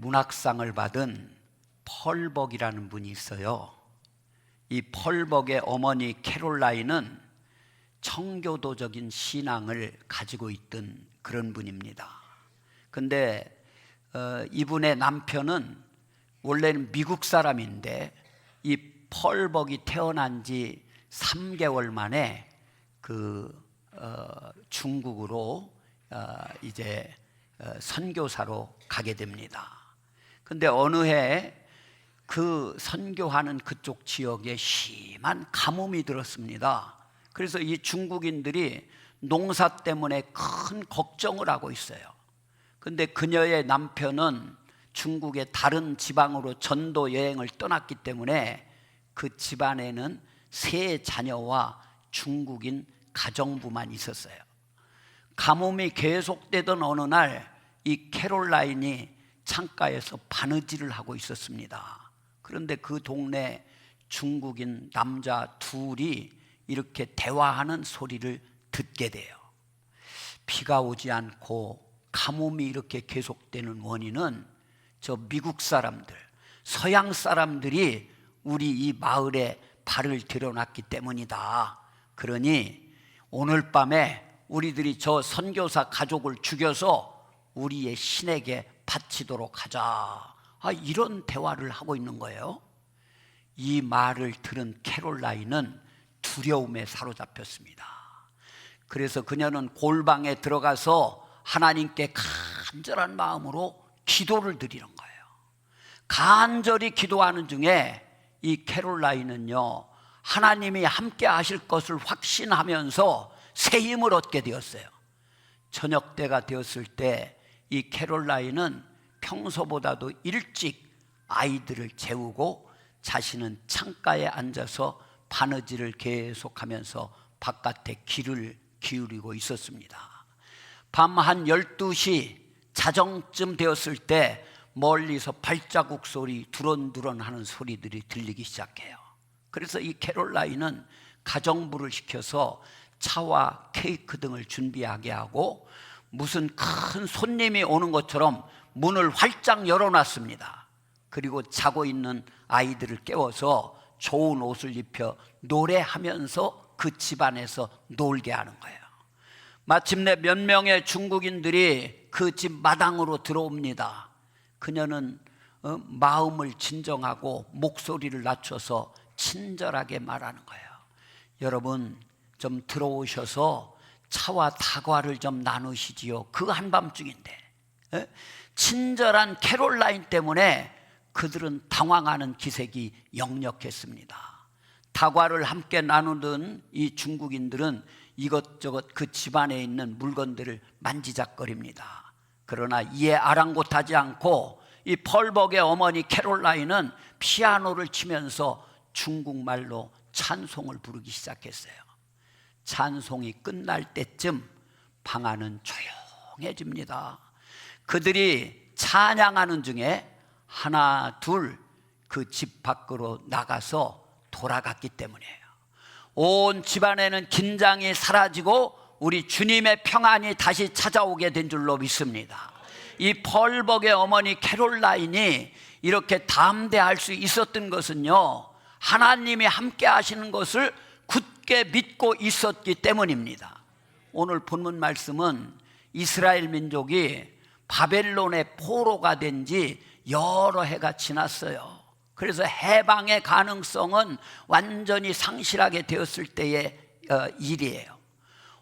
문학상을 받은 펄벅이라는 분이 있어요. 이 펄벅의 어머니 캐롤라인은 청교도적인 신앙을 가지고 있던 그런 분입니다. 근데 이분의 남편은 원래는 미국 사람인데 이 펄벅이 태어난 지 3개월 만에 중국으로 이제 선교사로 가게 됩니다. 근데 어느 해 그 선교하는 그쪽 지역에 심한 가뭄이 들었습니다. 그래서 이 중국인들이 농사 때문에 큰 걱정을 하고 있어요. 근데 그녀의 남편은 중국의 다른 지방으로 전도 여행을 떠났기 때문에 그 집안에는 3 자녀와 중국인 가정부만 있었어요. 가뭄이 계속되던 어느 날 이 캐롤라인이 창가에서 바느질을 하고 있었습니다. 그런데 그 동네 중국인 남자 2이 이렇게 대화하는 소리를 듣게 돼요. 비가 오지 않고 가뭄이 이렇게 계속되는 원인은 저 미국 사람들, 서양 사람들이 우리 이 마을에 발을 들여놨기 때문이다. 그러니 오늘 밤에 우리들이 저 선교사 가족을 죽여서 우리의 신에게 바치도록 하자. 이런 대화를 하고 있는 거예요. 이 말을 들은 캐롤라인은 두려움에 사로잡혔습니다. 그래서 그녀는 골방에 들어가서 하나님께 간절한 마음으로 기도를 드리는 거예요. 간절히 기도하는 중에 이 캐롤라인은요, 하나님이 함께 하실 것을 확신하면서 새 힘을 얻게 되었어요. 저녁 때가 되었을 때 이 캐롤라인은 평소보다도 일찍 아이들을 재우고 자신은 창가에 앉아서 바느질을 계속하면서 바깥에 귀를 기울이고 있었습니다. 밤 한 12시 자정쯤 되었을 때 멀리서 발자국 소리, 두런두런 하는 소리들이 들리기 시작해요. 그래서 이 캐롤라인은 가정부를 시켜서 차와 케이크 등을 준비하게 하고 무슨 큰 손님이 오는 것처럼 문을 활짝 열어놨습니다. 그리고 자고 있는 아이들을 깨워서 좋은 옷을 입혀 노래하면서 그 집안에서 놀게 하는 거예요. 마침내 몇 명의 중국인들이 그 집 마당으로 들어옵니다. 그녀는 마음을 진정하고 목소리를 낮춰서 친절하게 말하는 거예요. 여러분, 좀 들어오셔서 차와 다과를 좀 나누시지요. 그 한밤중인데. 친절한 캐롤라인 때문에 그들은 당황하는 기색이 역력했습니다. 다과를 함께 나누던 이 중국인들은 이것저것 그 집안에 있는 물건들을 만지작거립니다. 그러나 이에 아랑곳하지 않고 이 펄벅의 어머니 캐롤라인은 피아노를 치면서 중국말로 찬송을 부르기 시작했어요. 찬송이 끝날 때쯤 방 안은 조용해집니다. 그들이 찬양하는 중에 하나 둘 그 집 밖으로 나가서 돌아갔기 때문이에요. 온 집안에는 긴장이 사라지고 우리 주님의 평안이 다시 찾아오게 된 줄로 믿습니다. 이 펄벅의 어머니 캐롤라인이 이렇게 담대할 수 있었던 것은요, 하나님이 함께 하시는 것을 굳게 믿고 있었기 때문입니다. 오늘 본문 말씀은 이스라엘 민족이 바벨론의 포로가 된 지 여러 해가 지났어요. 그래서 해방의 가능성은 완전히 상실하게 되었을 때의 일이에요.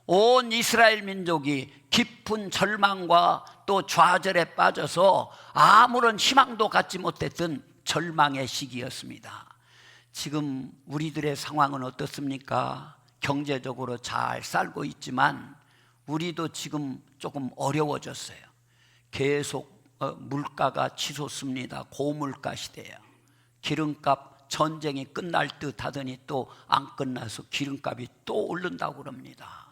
온 이스라엘 민족이 깊은 절망과 또 좌절에 빠져서 아무런 희망도 갖지 못했던 절망의 시기였습니다. 지금 우리들의 상황은 어떻습니까? 경제적으로 잘 살고 있지만 우리도 지금 조금 어려워졌어요. 계속 물가가 치솟습니다. 고물가 시대예요. 기름값 전쟁이 끝날 듯 하더니 또 안 끝나서 기름값이 또 오른다고 그럽니다.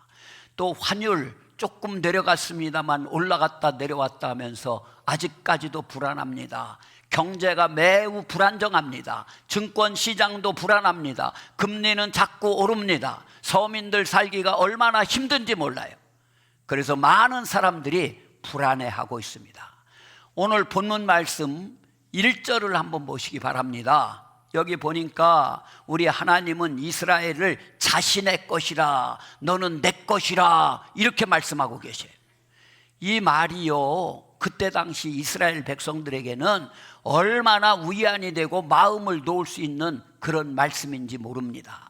또 환율 조금 내려갔습니다만 올라갔다 내려왔다 하면서 아직까지도 불안합니다. 경제가 매우 불안정합니다. 증권 시장도 불안합니다. 금리는 자꾸 오릅니다. 서민들 살기가 얼마나 힘든지 몰라요. 그래서 많은 사람들이 불안해하고 있습니다. 오늘 본문 말씀 1절을 한번 보시기 바랍니다. 여기 보니까 우리 하나님은 이스라엘을 자신의 것이라, 너는 내 것이라 이렇게 말씀하고 계세요. 이 말이요, 그때 당시 이스라엘 백성들에게는 얼마나 위안이 되고 마음을 놓을 수 있는 그런 말씀인지 모릅니다.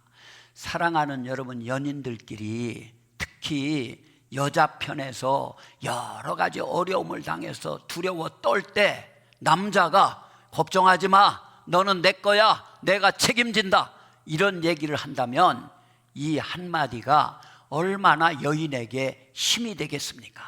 사랑하는 여러분, 연인들끼리 특히 여자 편에서 여러 가지 어려움을 당해서 두려워 떨 때 남자가 걱정하지 마, 너는 내 거야, 내가 책임진다, 이런 얘기를 한다면 이 한마디가 얼마나 여인에게 힘이 되겠습니까?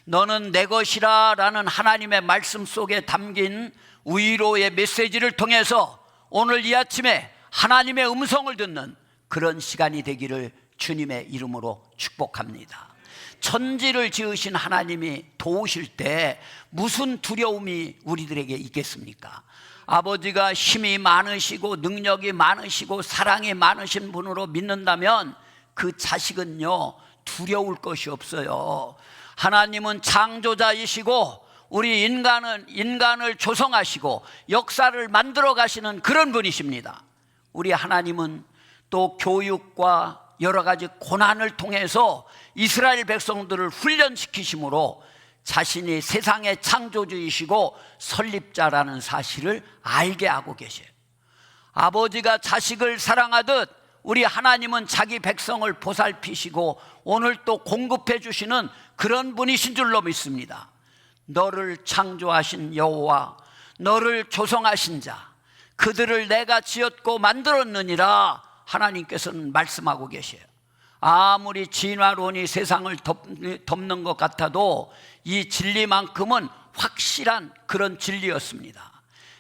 너는 내 것이라 라는 하나님의 말씀 속에 담긴 위로의 메시지를 통해서 오늘 이 아침에 하나님의 음성을 듣는 그런 시간이 되기를 주님의 이름으로 축복합니다. 천지를 지으신 하나님이 도우실 때 무슨 두려움이 우리들에게 있겠습니까? 아버지가 힘이 많으시고 능력이 많으시고 사랑이 많으신 분으로 믿는다면 그 자식은요, 두려울 것이 없어요. 하나님은 창조자이시고 우리 인간을 조성하시고 역사를 만들어 가시는 그런 분이십니다. 우리 하나님은 또 교육과 여러 가지 고난을 통해서 이스라엘 백성들을 훈련시키심으로 자신이 세상의 창조주이시고 설립자라는 사실을 알게 하고 계셔요. 아버지가 자식을 사랑하듯 우리 하나님은 자기 백성을 보살피시고 오늘 또 공급해 주시는 그런 분이신 줄로 믿습니다. 너를 창조하신 여호와, 너를 조성하신 자, 그들을 내가 지었고 만들었느니라 하나님께서는 말씀하고 계셔요. 아무리 진화론이 세상을 덮는 것 같아도 이 진리만큼은 확실한 그런 진리였습니다.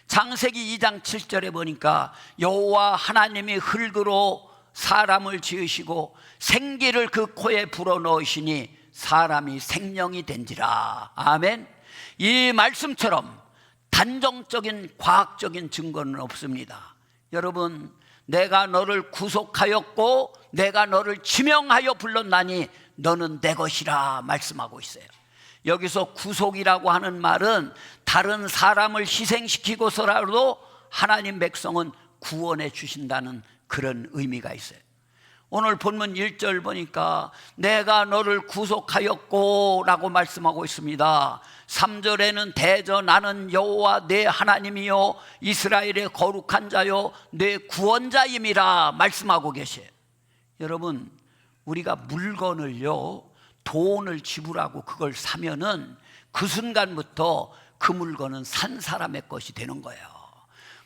창세기 2장 7절에 보니까 여호와 하나님이 흙으로 사람을 지으시고 생기를 그 코에 불어넣으시니 사람이 생명이 된지라. 아멘. 이 말씀처럼 단정적인 과학적인 증거는 없습니다. 여러분, 내가 너를 구속하였고 내가 너를 지명하여 불렀나니 너는 내 것이라 말씀하고 있어요. 여기서 구속이라고 하는 말은 다른 사람을 희생시키고서라도 하나님 백성은 구원해 주신다는 그런 의미가 있어요. 오늘 본문 1절 보니까 내가 너를 구속하였고 라고 말씀하고 있습니다. 3절에는 대저 나는 여호와 내 하나님이요 이스라엘의 거룩한 자요 내 구원자임이라 말씀하고 계세요. 여러분, 우리가 물건을요, 돈을 지불하고 그걸 사면은 그 순간부터 그 물건은 산 사람의 것이 되는 거예요.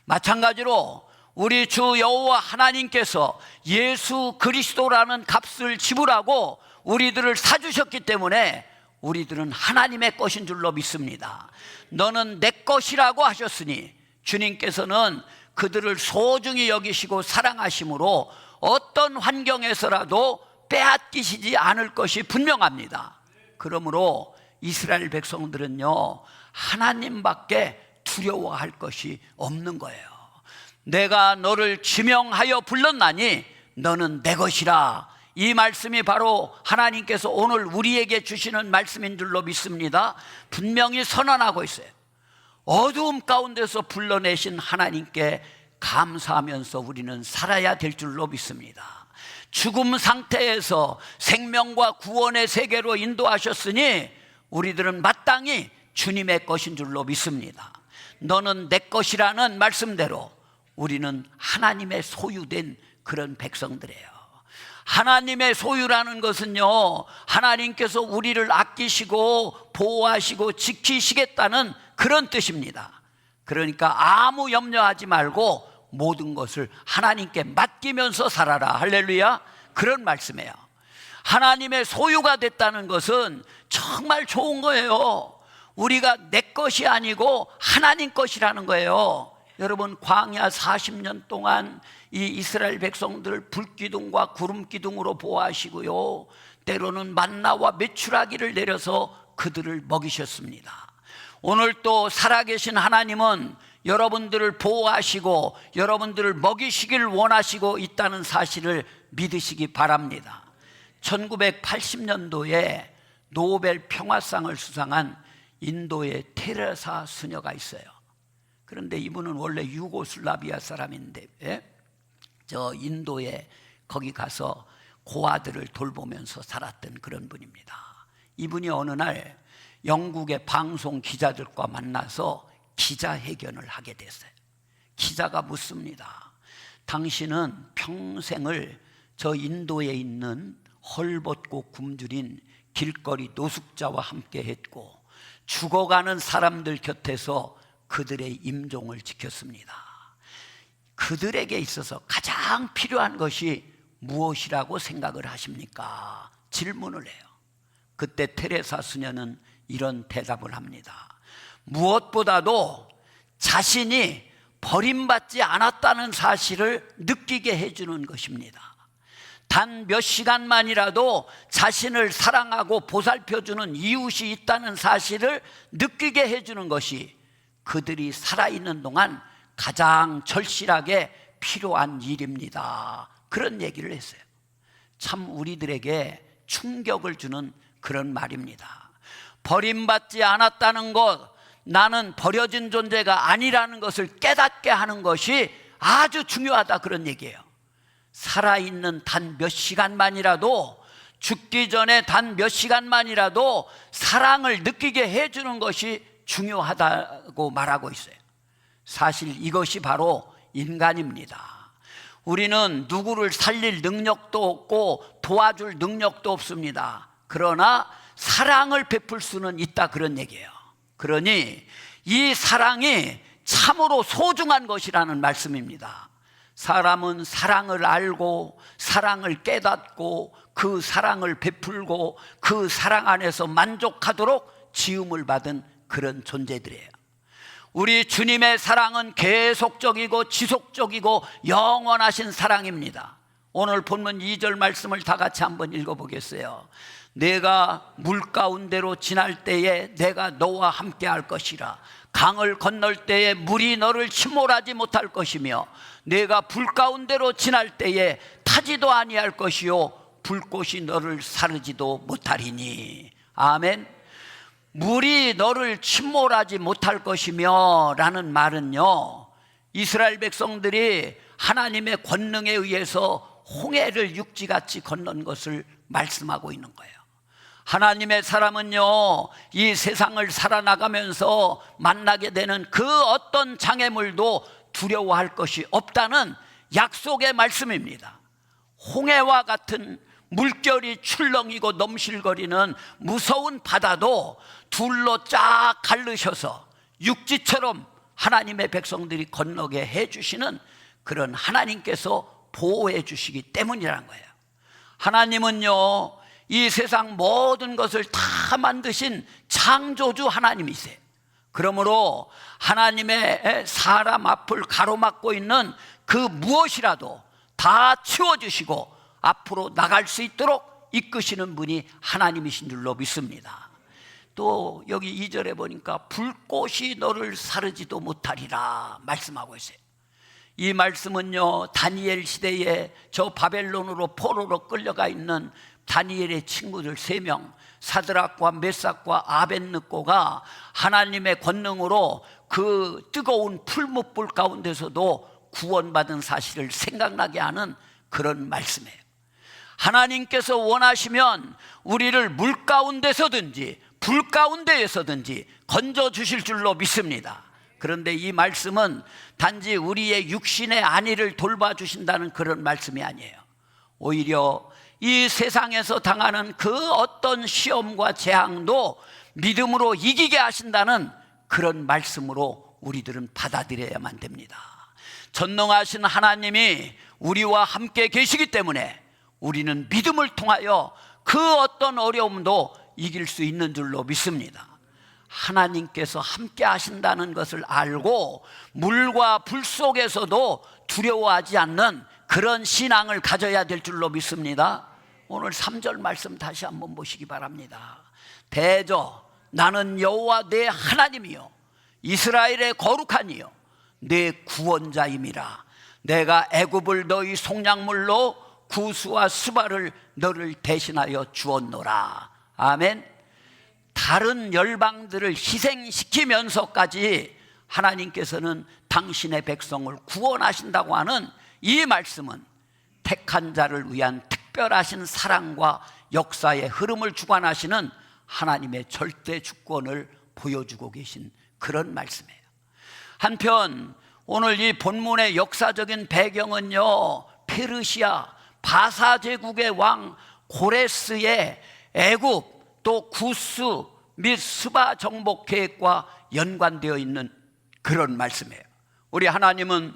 마찬가지로 우리 주 여호와 하나님께서 예수 그리스도라는 값을 지불하고 우리들을 사주셨기 때문에 우리들은 하나님의 것인 줄로 믿습니다. 너는 내 것이라고 하셨으니 주님께서는 그들을 소중히 여기시고 사랑하심으로 어떤 환경에서라도 빼앗기시지 않을 것이 분명합니다. 그러므로 이스라엘 백성들은요, 하나님밖에 두려워할 것이 없는 거예요. 내가 너를 지명하여 불렀나니 너는 내 것이라. 이 말씀이 바로 하나님께서 오늘 우리에게 주시는 말씀인 줄로 믿습니다. 분명히 선언하고 있어요. 어두움 가운데서 불러내신 하나님께 감사하면서 우리는 살아야 될 줄로 믿습니다. 죽음 상태에서 생명과 구원의 세계로 인도하셨으니 우리들은 마땅히 주님의 것인 줄로 믿습니다. 너는 내 것이라는 말씀대로 우리는 하나님의 소유된 그런 백성들이에요. 하나님의 소유라는 것은요, 하나님께서 우리를 아끼시고 보호하시고 지키시겠다는 그런 뜻입니다. 그러니까 아무 염려하지 말고 모든 것을 하나님께 맡기면서 살아라. 할렐루야. 그런 말씀이에요. 하나님의 소유가 됐다는 것은 정말 좋은 거예요. 우리가 내 것이 아니고 하나님 것이라는 거예요. 여러분, 광야 40년 동안 이 이스라엘 백성들을 불기둥과 구름기둥으로 보호하시고요, 때로는 만나와 메추라기를 내려서 그들을 먹이셨습니다. 오늘 또 살아계신 하나님은 여러분들을 보호하시고 여러분들을 먹이시길 원하시고 있다는 사실을 믿으시기 바랍니다. 1980년도에 노벨 평화상을 수상한 인도에 테레사 수녀가 있어요. 그런데 이분은 원래 유고슬라비아 사람인데 저 인도에 거기 가서 고아들을 돌보면서 살았던 그런 분입니다. 이분이 어느 날 영국의 방송 기자들과 만나서 기자회견을 하게 됐어요. 기자가 묻습니다. 당신은 평생을 저 인도에 있는 헐벗고 굶주린 길거리 노숙자와 함께 했고 죽어가는 사람들 곁에서 그들의 임종을 지켰습니다. 그들에게 있어서 가장 필요한 것이 무엇이라고 생각을 하십니까? 질문을 해요. 그때 테레사 수녀는 이런 대답을 합니다. 무엇보다도 자신이 버림받지 않았다는 사실을 느끼게 해주는 것입니다. 단 몇 시간만이라도 자신을 사랑하고 보살펴주는 이웃이 있다는 사실을 느끼게 해주는 것이 그들이 살아있는 동안 가장 절실하게 필요한 일입니다. 그런 얘기를 했어요. 참 우리들에게 충격을 주는 그런 말입니다. 버림받지 않았다는 것, 나는 버려진 존재가 아니라는 것을 깨닫게 하는 것이 아주 중요하다, 그런 얘기예요. 살아있는 단 몇 시간만이라도, 죽기 전에 단 몇 시간만이라도 사랑을 느끼게 해주는 것이 중요하다고 말하고 있어요. 사실 이것이 바로 인간입니다. 우리는 누구를 살릴 능력도 없고 도와줄 능력도 없습니다. 그러나 사랑을 베풀 수는 있다, 그런 얘기예요. 그러니 이 사랑이 참으로 소중한 것이라는 말씀입니다. 사람은 사랑을 알고 사랑을 깨닫고 그 사랑을 베풀고 그 사랑 안에서 만족하도록 지음을 받은 그런 존재들이에요. 우리 주님의 사랑은 계속적이고 지속적이고 영원하신 사랑입니다. 오늘 본문 2절 말씀을 다 같이 한번 읽어보겠어요. 내가 물 가운데로 지날 때에 내가 너와 함께 할 것이라. 강을 건널 때에 물이 너를 침몰하지 못할 것이며 내가 불 가운데로 지날 때에 타지도 아니할 것이요 불꽃이 너를 사르지도 못하리니. 아멘. 물이 너를 침몰하지 못할 것이며 라는 말은요, 이스라엘 백성들이 하나님의 권능에 의해서 홍해를 육지같이 건넌 것을 말씀하고 있는 거예요. 하나님의 사람은요, 이 세상을 살아나가면서 만나게 되는 그 어떤 장애물도 두려워할 것이 없다는 약속의 말씀입니다. 홍해와 같은 물결이 출렁이고 넘실거리는 무서운 바다도 둘로 쫙 갈르셔서 육지처럼 하나님의 백성들이 건너게 해주시는 그런 하나님께서 보호해 주시기 때문이라는 거예요. 하나님은요, 이 세상 모든 것을 다 만드신 창조주 하나님이세요. 그러므로 하나님의 사람 앞을 가로막고 있는 그 무엇이라도 다 치워주시고 앞으로 나갈 수 있도록 이끄시는 분이 하나님이신 줄로 믿습니다. 또 여기 2절에 보니까 불꽃이 너를 사르지도 못하리라 말씀하고 있어요. 이 말씀은요, 다니엘 시대에 저 바벨론으로 포로로 끌려가 있는 다니엘의 친구들 3명, 사드락과 메삭과 아벳느고가 하나님의 권능으로 그 뜨거운 풀무불 가운데서도 구원받은 사실을 생각나게 하는 그런 말씀이에요. 하나님께서 원하시면 우리를 물 가운데서든지 불 가운데에서든지 건져 주실 줄로 믿습니다. 그런데 이 말씀은 단지 우리의 육신의 안위를 돌봐주신다는 그런 말씀이 아니에요. 오히려 이 세상에서 당하는 그 어떤 시험과 재앙도 믿음으로 이기게 하신다는 그런 말씀으로 우리들은 받아들여야만 됩니다. 전능하신 하나님이 우리와 함께 계시기 때문에 우리는 믿음을 통하여 그 어떤 어려움도 이길 수 있는 줄로 믿습니다. 하나님께서 함께 하신다는 것을 알고 물과 불 속에서도 두려워하지 않는 그런 신앙을 가져야 될 줄로 믿습니다. 오늘 3절 말씀 다시 한번 보시기 바랍니다. 대저 나는 여호와 내 하나님이요 이스라엘의 거룩한 이요 내 구원자임이라. 내가 애굽을 너희 속량물로 구수와 스바를 너를 대신하여 주었노라. 아멘. 다른 열방들을 희생시키면서까지 하나님께서는 당신의 백성을 구원하신다고 하는 이 말씀은 택한 자를 위한 특별하신 사랑과 역사의 흐름을 주관하시는 하나님의 절대 주권을 보여주고 계신 그런 말씀이에요. 한편 오늘 이 본문의 역사적인 배경은요, 페르시아 바사 제국의 왕 고레스의 애굽 또 구스 및 스바 정복 계획과 연관되어 있는 그런 말씀이에요. 우리 하나님은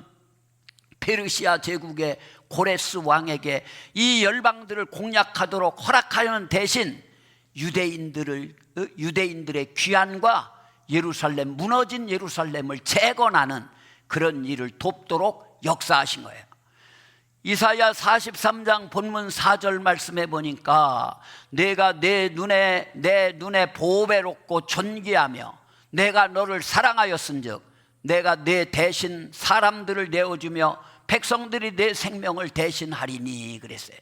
페르시아 제국의 고레스 왕에게 이 열방들을 공략하도록 허락하는 대신 유대인들의 귀환과 예루살렘, 무너진 예루살렘을 재건하는 그런 일을 돕도록 역사하신 거예요. 이사야 43장 본문 4절 말씀해 보니까 내가 내 눈에 보배롭고 존귀하며 내가 너를 사랑하였은즉 내가 내 대신 사람들을 내어주며 백성들이 내 생명을 대신하리니 그랬어요.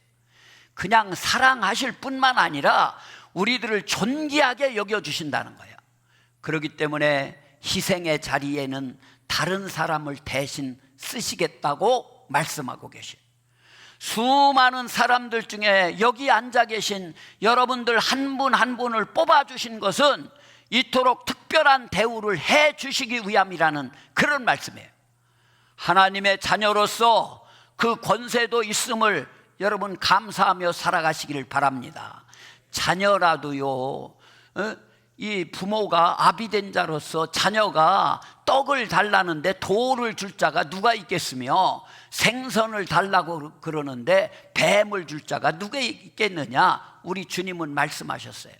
그냥 사랑하실 뿐만 아니라 우리들을 존귀하게 여겨주신다는 거예요. 그렇기 때문에 희생의 자리에는 다른 사람을 대신 쓰시겠다고 말씀하고 계셔요. 수많은 사람들 중에 여기 앉아 계신 여러분들 한 분 한 분을 뽑아주신 것은 이토록 특별한 대우를 해 주시기 위함이라는 그런 말씀이에요. 하나님의 자녀로서 그 권세도 있음을 여러분 감사하며 살아가시기를 바랍니다. 자녀라도요, 이 부모가 아비된 자로서 자녀가 떡을 달라는데 돌을 줄 자가 누가 있겠으며 생선을 달라고 그러는데 뱀을 줄 자가 누가 있겠느냐? 우리 주님은 말씀하셨어요.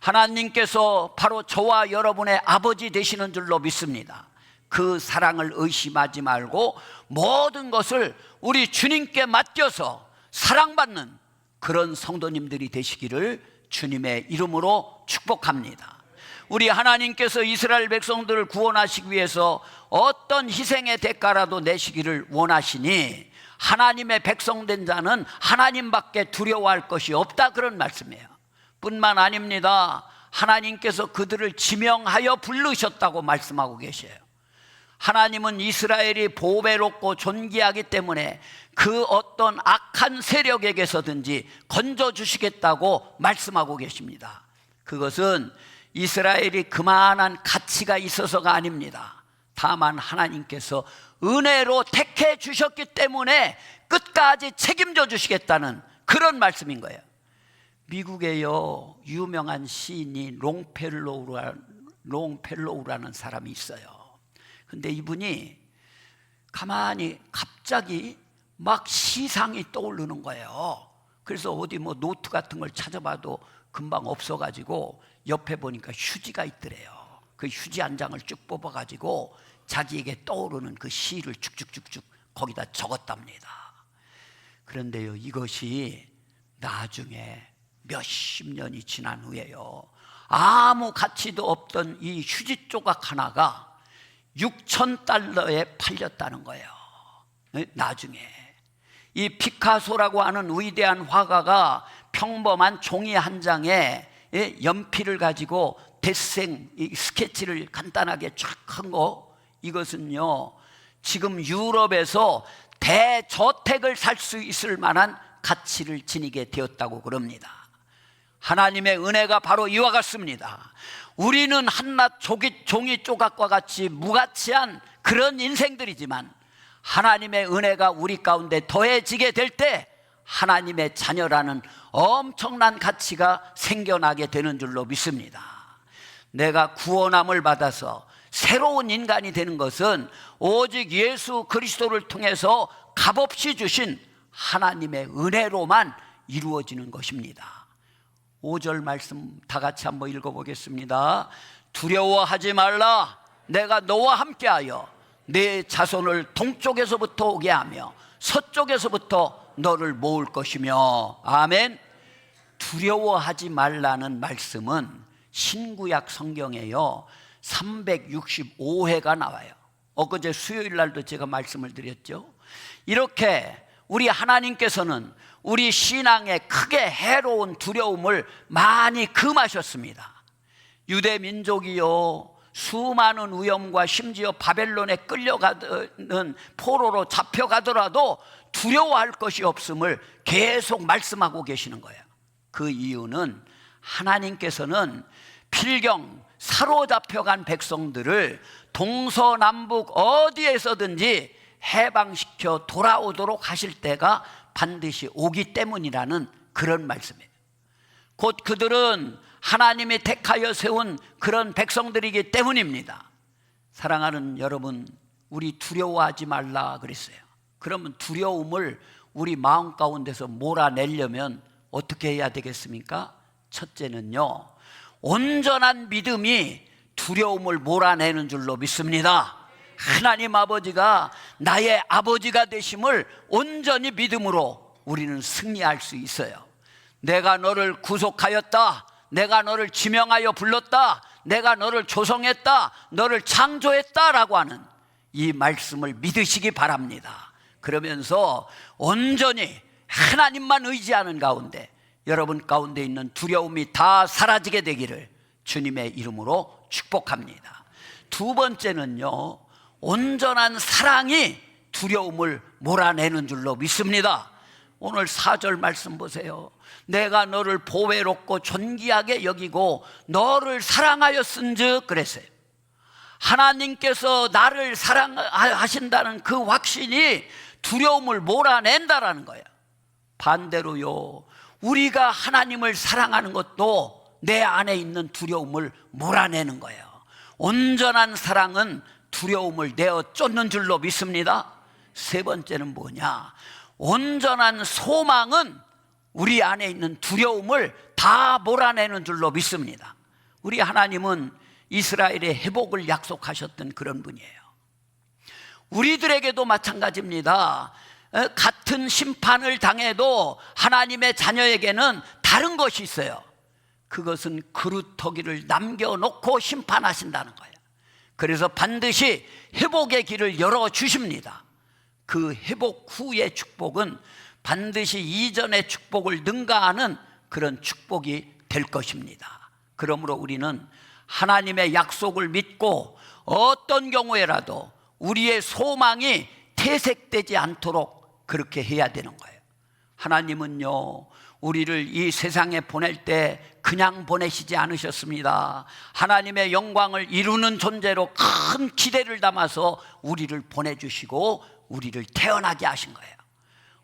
하나님께서 바로 저와 여러분의 아버지 되시는 줄로 믿습니다. 그 사랑을 의심하지 말고 모든 것을 우리 주님께 맡겨서 사랑받는 그런 성도님들이 되시기를 주님의 이름으로 축복합니다. 우리 하나님께서 이스라엘 백성들을 구원하시기 위해서 어떤 희생의 대가라도 내시기를 원하시니 하나님의 백성된 자는 하나님밖에 두려워할 것이 없다, 그런 말씀이에요. 뿐만 아닙니다. 하나님께서 그들을 지명하여 부르셨다고 말씀하고 계셔요. 하나님은 이스라엘이 보배롭고 존귀하기 때문에 그 어떤 악한 세력에게서든지 건져주시겠다고 말씀하고 계십니다. 그것은 이스라엘이 그만한 가치가 있어서가 아닙니다. 다만 하나님께서 은혜로 택해 주셨기 때문에 끝까지 책임져 주시겠다는 그런 말씀인 거예요. 미국에요, 유명한 시인이 롱펠로우라는 사람이 있어요. 근데 이분이 가만히 갑자기 막 시상이 떠오르는 거예요. 그래서 어디 뭐 노트 같은 걸 찾아봐도 금방 없어가지고 옆에 보니까 휴지가 있더래요. 그 휴지 한 장을 쭉 뽑아가지고 자기에게 떠오르는 그 시를 쭉쭉쭉쭉 거기다 적었답니다. 그런데요, 이것이 나중에 몇십 년이 지난 후에요, 아무 가치도 없던 이 휴지 조각 하나가 $6,000에 팔렸다는 거예요. 나중에 이 피카소라고 하는 위대한 화가가 평범한 종이 한 장에 연필을 가지고 데생 스케치를 간단하게 쫙 한 거, 이것은요 지금 유럽에서 대저택을 살 수 있을 만한 가치를 지니게 되었다고 그럽니다. 하나님의 은혜가 바로 이와 같습니다. 우리는 한낱 종이 조각과 같이 무가치한 그런 인생들이지만 하나님의 은혜가 우리 가운데 더해지게 될 때 하나님의 자녀라는 엄청난 가치가 생겨나게 되는 줄로 믿습니다. 내가 구원함을 받아서 새로운 인간이 되는 것은 오직 예수 그리스도를 통해서 값없이 주신 하나님의 은혜로만 이루어지는 것입니다. 5절 말씀 다 같이 한번 읽어보겠습니다. 두려워하지 말라. 내가 너와 함께하여 내 자손을 동쪽에서부터 오게 하며 서쪽에서부터 너를 모을 것이며. 아멘. 두려워하지 말라는 말씀은 신구약 성경에요 365회가 나와요. 엊그제 수요일 날도 제가 말씀을 드렸죠. 이렇게 우리 하나님께서는 우리 신앙에 크게 해로운 두려움을 많이 금하셨습니다. 유대 민족이요, 수많은 위험과 심지어 바벨론에 끌려가는 포로로 잡혀가더라도 두려워할 것이 없음을 계속 말씀하고 계시는 거예요. 그 이유는 하나님께서는 필경 사로잡혀간 백성들을 동서남북 어디에서든지 해방시켜 돌아오도록 하실 때가 반드시 오기 때문이라는 그런 말씀이에요. 곧 그들은 하나님이 택하여 세운 그런 백성들이기 때문입니다. 사랑하는 여러분, 우리 두려워하지 말라 그랬어요. 그러면 두려움을 우리 마음 가운데서 몰아내려면 어떻게 해야 되겠습니까? 첫째는요, 온전한 믿음이 두려움을 몰아내는 줄로 믿습니다. 하나님 아버지가 나의 아버지가 되심을 온전히 믿음으로 우리는 승리할 수 있어요. 내가 너를 구속하였다, 내가 너를 지명하여 불렀다, 내가 너를 조성했다, 너를 창조했다라고 하는 이 말씀을 믿으시기 바랍니다. 그러면서 온전히 하나님만 의지하는 가운데 여러분 가운데 있는 두려움이 다 사라지게 되기를 주님의 이름으로 축복합니다. 두 번째는요, 온전한 사랑이 두려움을 몰아내는 줄로 믿습니다. 오늘 4절 말씀 보세요. 내가 너를 보배롭고 존귀하게 여기고 너를 사랑하였은즉 그랬어요. 하나님께서 나를 사랑하신다는 그 확신이 두려움을 몰아낸다라는 거예요. 반대로요, 우리가 하나님을 사랑하는 것도 내 안에 있는 두려움을 몰아내는 거예요. 온전한 사랑은 두려움을 내어 쫓는 줄로 믿습니다. 세 번째는 뭐냐? 온전한 소망은 우리 안에 있는 두려움을 다 몰아내는 줄로 믿습니다. 우리 하나님은 이스라엘의 회복을 약속하셨던 그런 분이에요. 우리들에게도 마찬가지입니다. 같은 심판을 당해도 하나님의 자녀에게는 다른 것이 있어요. 그것은 그루터기를 남겨놓고 심판하신다는 거예요. 그래서 반드시 회복의 길을 열어주십니다. 그 회복 후의 축복은 반드시 이전의 축복을 능가하는 그런 축복이 될 것입니다. 그러므로 우리는 하나님의 약속을 믿고 어떤 경우에라도 우리의 소망이 퇴색되지 않도록 그렇게 해야 되는 거예요. 하나님은요, 우리를 이 세상에 보낼 때 그냥 보내시지 않으셨습니다. 하나님의 영광을 이루는 존재로 큰 기대를 담아서 우리를 보내주시고 우리를 태어나게 하신 거예요.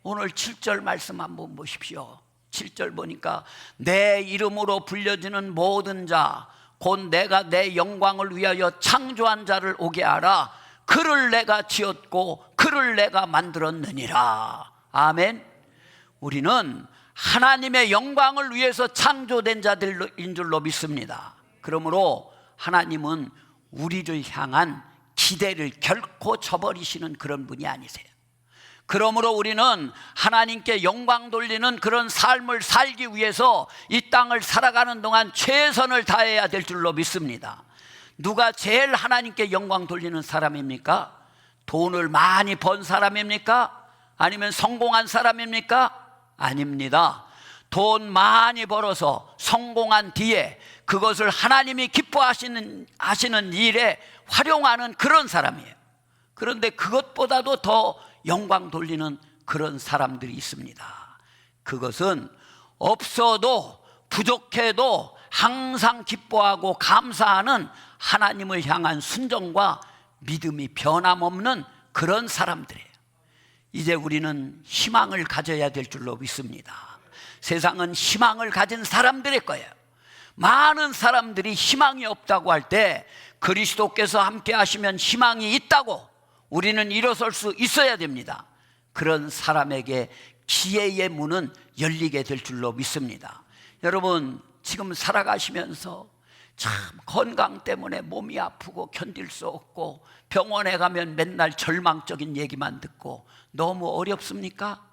오늘 7절 말씀 한번 보십시오. 7절 보니까 내 이름으로 불려지는 모든 자 곧 내가 내 영광을 위하여 창조한 자를 오게 하라. 그를 내가 지었고 그를 내가 만들었느니라. 아멘. 우리는 하나님의 영광을 위해서 창조된 자들인 줄로 믿습니다. 그러므로 하나님은 우리를 향한 기대를 결코 저버리시는 그런 분이 아니세요. 그러므로 우리는 하나님께 영광 돌리는 그런 삶을 살기 위해서 이 땅을 살아가는 동안 최선을 다해야 될 줄로 믿습니다. 누가 제일 하나님께 영광 돌리는 사람입니까? 돈을 많이 번 사람입니까? 아니면 성공한 사람입니까? 아닙니다. 돈 많이 벌어서 성공한 뒤에 그것을 하나님이 기뻐하시는 일에 활용하는 그런 사람이에요. 그런데 그것보다도 더 영광 돌리는 그런 사람들이 있습니다. 그것은 없어도 부족해도 항상 기뻐하고 감사하는 하나님을 향한 순종과 믿음이 변함없는 그런 사람들이에요. 이제 우리는 희망을 가져야 될 줄로 믿습니다. 세상은 희망을 가진 사람들일 거예요. 많은 사람들이 희망이 없다고 할 때 그리스도께서 함께 하시면 희망이 있다고 우리는 일어설 수 있어야 됩니다. 그런 사람에게 지혜의 문은 열리게 될 줄로 믿습니다. 여러분, 지금 살아가시면서 참 건강 때문에 몸이 아프고 견딜 수 없고 병원에 가면 맨날 절망적인 얘기만 듣고 너무 어렵습니까?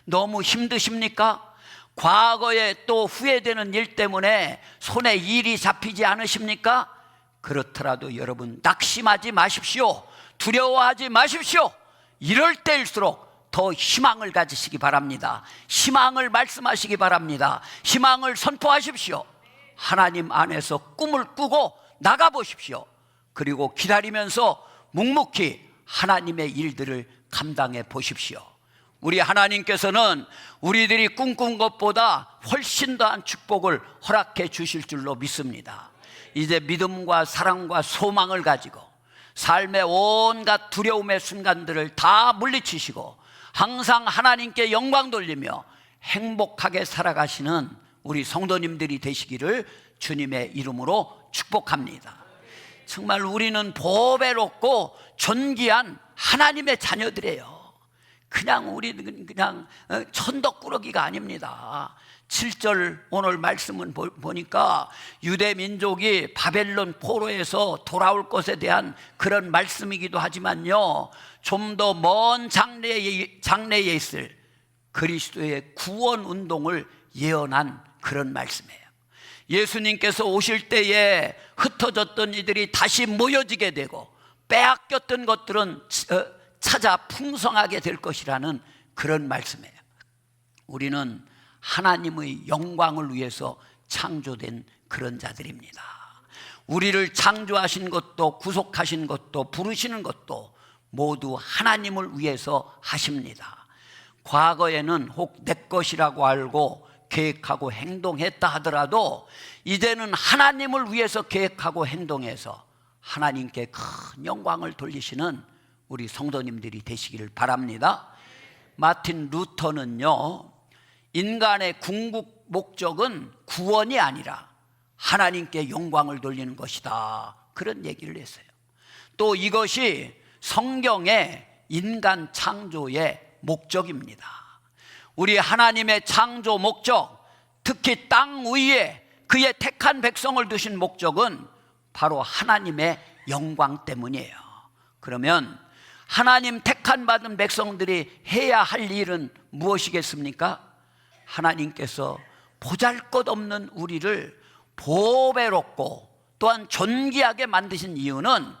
너무 힘드십니까? 과거에 또 후회되는 일 때문에 손에 일이 잡히지 않으십니까? 그렇더라도 여러분 낙심하지 마십시오. 두려워하지 마십시오. 이럴 때일수록 더 희망을 가지시기 바랍니다. 희망을 말씀하시기 바랍니다. 희망을 선포하십시오. 하나님 안에서 꿈을 꾸고 나가보십시오. 그리고 기다리면서 묵묵히 하나님의 일들을 감당해 보십시오. 우리 하나님께서는 우리들이 꿈꾼 것보다 훨씬 더한 축복을 허락해 주실 줄로 믿습니다. 이제 믿음과 사랑과 소망을 가지고 삶의 온갖 두려움의 순간들을 다 물리치시고 항상 하나님께 영광 돌리며 행복하게 살아가시는 우리 성도님들이 되시기를 주님의 이름으로 축복합니다. 정말 우리는 보배롭고 존귀한 하나님의 자녀들이에요. 그냥 우리는 그냥 천덕꾸러기가 아닙니다. 7절 오늘 말씀은 보니까 유대 민족이 바벨론 포로에서 돌아올 것에 대한 그런 말씀이기도 하지만요, 좀 더 먼 장래에 있을 그리스도의 구원 운동을 예언한 그런 말씀이에요. 예수님께서 오실 때에 흩어졌던 이들이 다시 모여지게 되고 빼앗겼던 것들은 찾아 풍성하게 될 것이라는 그런 말씀이에요. 우리는 하나님의 영광을 위해서 창조된 그런 자들입니다. 우리를 창조하신 것도 구속하신 것도 부르시는 것도 모두 하나님을 위해서 하십니다. 과거에는 혹 내 것이라고 알고 계획하고 행동했다 하더라도 이제는 하나님을 위해서 계획하고 행동해서 하나님께 큰 영광을 돌리시는 우리 성도님들이 되시기를 바랍니다. 마틴 루터는요, 인간의 궁극 목적은 구원이 아니라 하나님께 영광을 돌리는 것이다, 그런 얘기를 했어요. 또 이것이 성경의 인간 창조의 목적입니다. 우리 하나님의 창조 목적, 특히 땅 위에 그의 택한 백성을 두신 목적은 바로 하나님의 영광 때문이에요. 그러면 하나님 택한 받은 백성들이 해야 할 일은 무엇이겠습니까? 하나님께서 보잘것없는 우리를 보배롭고 또한 존귀하게 만드신 이유는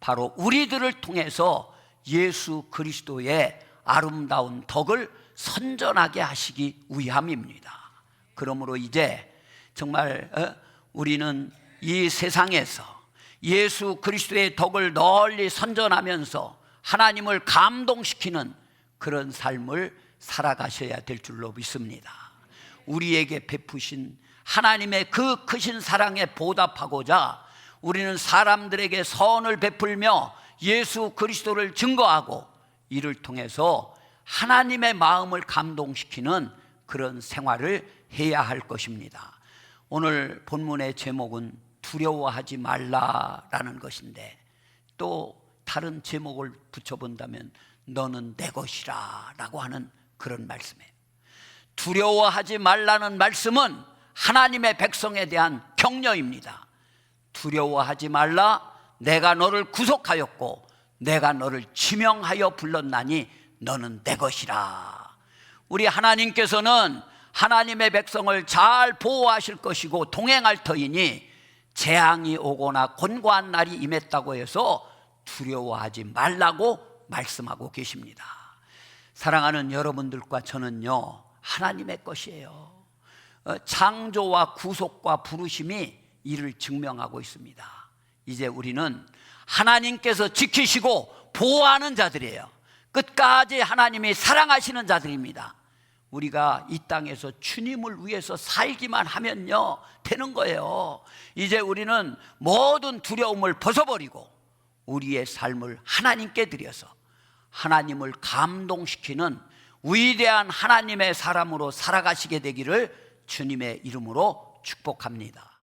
바로 우리들을 통해서 예수 그리스도의 아름다운 덕을 선전하게 하시기 위함입니다. 그러므로 이제 정말 우리는 이 세상에서 예수 그리스도의 덕을 널리 선전하면서 하나님을 감동시키는 그런 삶을 살아가셔야 될 줄로 믿습니다. 우리에게 베푸신 하나님의 그 크신 사랑에 보답하고자 우리는 사람들에게 선을 베풀며 예수 그리스도를 증거하고 이를 통해서 하나님의 마음을 감동시키는 그런 생활을 해야 할 것입니다. 오늘 본문의 제목은 두려워하지 말라라는 것인데, 또 다른 제목을 붙여본다면 너는 내 것이라 라고 하는 그런 말씀이에요. 두려워하지 말라는 말씀은 하나님의 백성에 대한 격려입니다. 두려워하지 말라, 내가 너를 구속하였고 내가 너를 지명하여 불렀나니 너는 내 것이라. 우리 하나님께서는 하나님의 백성을 잘 보호하실 것이고 동행할 터이니 재앙이 오거나 곤고한 날이 임했다고 해서 두려워하지 말라고 말씀하고 계십니다. 사랑하는 여러분들과 저는요, 하나님의 것이에요. 창조와 구속과 부르심이 이를 증명하고 있습니다. 이제 우리는 하나님께서 지키시고 보호하는 자들이에요. 끝까지 하나님이 사랑하시는 자들입니다. 우리가 이 땅에서 주님을 위해서 살기만 하면요 되는 거예요. 이제 우리는 모든 두려움을 벗어버리고 우리의 삶을 하나님께 드려서 하나님을 감동시키는 위대한 하나님의 사람으로 살아가시게 되기를 주님의 이름으로 축복합니다.